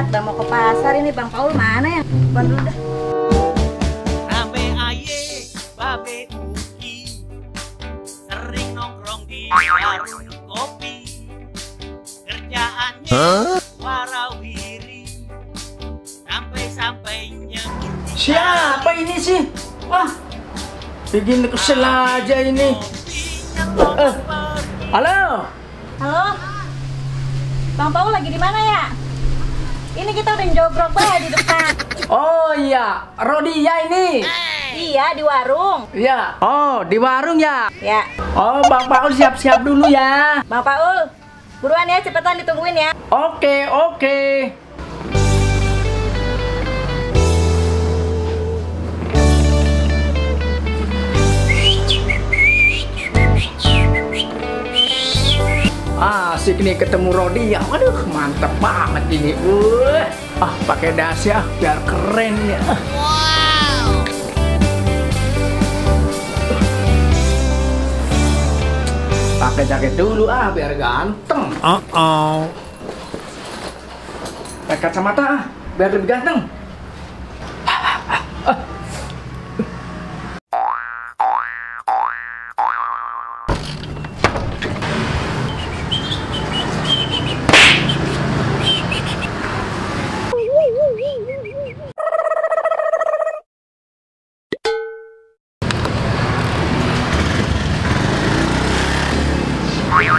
Udah mau ke pasar ini Bang Paul mana ya? Bang dulu dah. Rame aye, babe uki, sering nongkrong di warung kopi. Kerjaannya warawiri, sampai nyebut. Siapa ini sih? Wah, bikin kesel aja ini. Halo? Halo? Bang Paul lagi di mana ya? Ini kita udah jogrok di depan. Oh iya, Rodia ini. Iya, di warung. Iya. Oh, di warung ya? Ya. Oh, Bang Paul siap-siap dulu ya. Bang Paul, buruan ya, cepetan ditungguin ya. Oke, oke. Asik nih ketemu Rodia. Waduh, mantep banget ini. Pakai dasi biar keren ya. Wow. Pakai jaket dulu biar ganteng. Pakai kacamata biar lebih ganteng.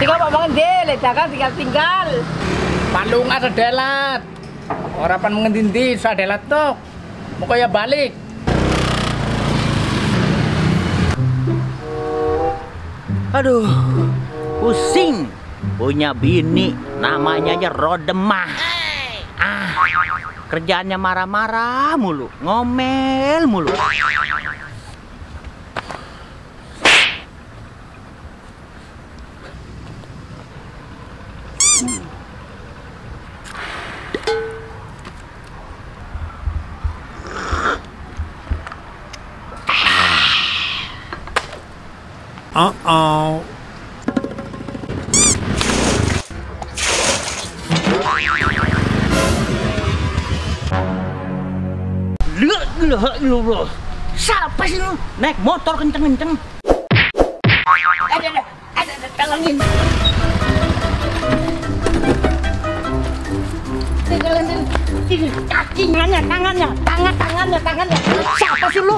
Tinggal pamangan dele, jangan tinggal. Palung ada delat. Orang pan mengendindi sa delat tuh. Mau kaya balik. Aduh, pusing. Punya bini, namanya aja Rodemah. Kerjaannya marah-marah mulu, ngomel mulu. Siapa sih lu? Naik motor kenceng-kenceng. Ada, tolongin. Kakinya, tangannya. Siapa sih lu?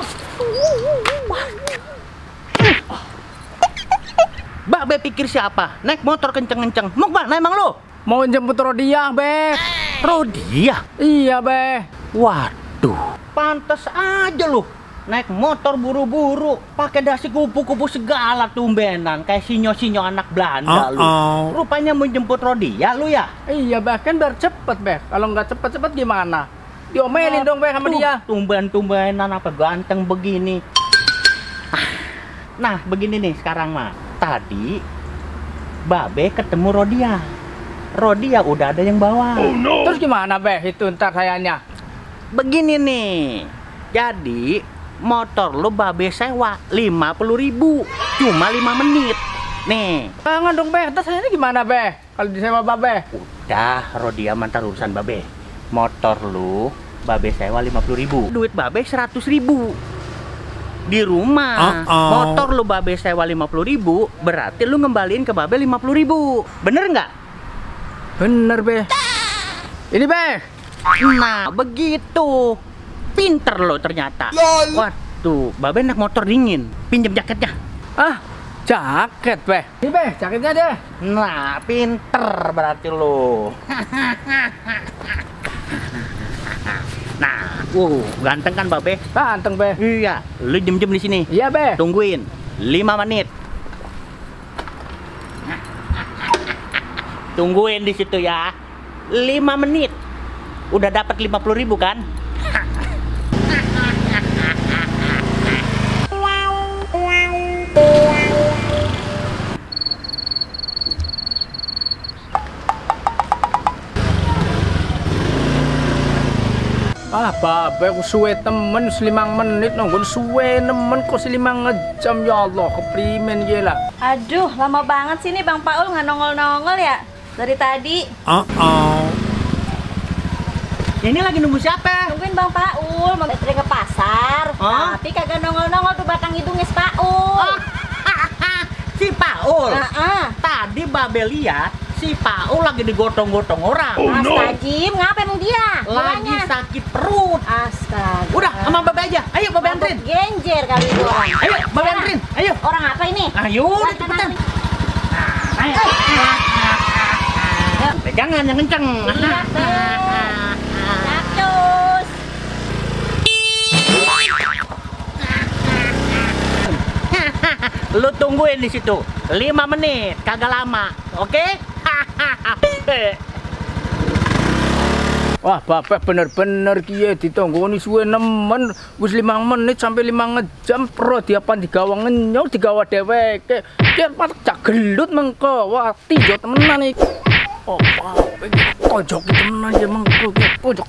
Babe pikir siapa? Naik motor kenceng-kenceng. Mau kemana emang lu? Mau jemput Rodia, Be. Rodia? Iya, Be. Waduh, pantas aja lu. Naik motor buru-buru, pakai dasi kupu-kupu segala tumbenan, kayak sinyo-sinyo anak Belanda lu. Rupanya mau jemput Rodia lu ya? Iya, Be. Kan biar cepet, Be. Kalau nggak cepet-cepet gimana? Diomelin dong, Be, sama dia. Tumben-tumbenan apa ganteng begini. Nah, begini nih sekarang mah. Tadi Babe ketemu Rodia. Rodia udah ada yang bawa. Oh, no. Terus gimana, Be? Itu ntar sayanya. Begini nih. Jadi motor lu Babe sewa 50.000. Cuma 5 menit. Nih. Jangan dong, Be. Terus sayanya gimana, Be? Kalau disewa Babe? Udah, Rodia mantar urusan Babe. Motor lu Babe sewa 50.000. Duit Babe 100.000. Di rumah. Motor lu Babe sewa 50.000, berarti lu ngembaliin ke Babe 50.000. Bener nggak? Bener, Be. Ini, Be. Nah, begitu. Pinter lo ternyata. Waduh, Babe naik motor dingin. Pinjam jaketnya. Jaket, Be. Ini, Be, jaketnya deh. Nah, pinter berarti lo. Nah, ganteng kan Babe? Ganteng, Be. Iya, lu jem-jem di sini. Iya, Be. Tungguin 5 menit. Tungguin di situ ya. 5 menit. Udah dapat 50.000 kan? Babe, aku suwe temen 5 menit nunggu suwe nemen kok 5 jam ya Allah, keprimen gila. Aduh, lama banget sih nih Bang Paul nggak nongol-nongol ya. Dari tadi. Ini lagi nunggu siapa? Nungguin Bang Paul, mau baterai ke pasar. Hah? Tapi kagak nongol-nongol tuh batang hidungnya si Paul. Si Paul. Heeh. Tadi Babe lihat si Paul lagi digotong-gotong orang. Astagfirullah, ngapain emang dia? Lagi Gimana? sakit perut. Astaga. Udah, sama Babe aja. Ayo Babe anterin. Genjer kali itu orang. Ayo Babe anterin. Ayo. Orang apa ini? Ayo, udah cepetan. Ayo. Pegangan yang kenceng. Iya, Cacus. Lu tungguin di situ 5 menit, kagak lama, oke? Wah, bapak bener-bener kiye ditonggoni suwe nemen wis 5 menit sampai 5 jam pro diapan digawa ngenyol digawa dheweke. Yen patek jak gelut mengko. Wah, tinjo temenan iki. Oh, pojok temenan ya mengko pojok.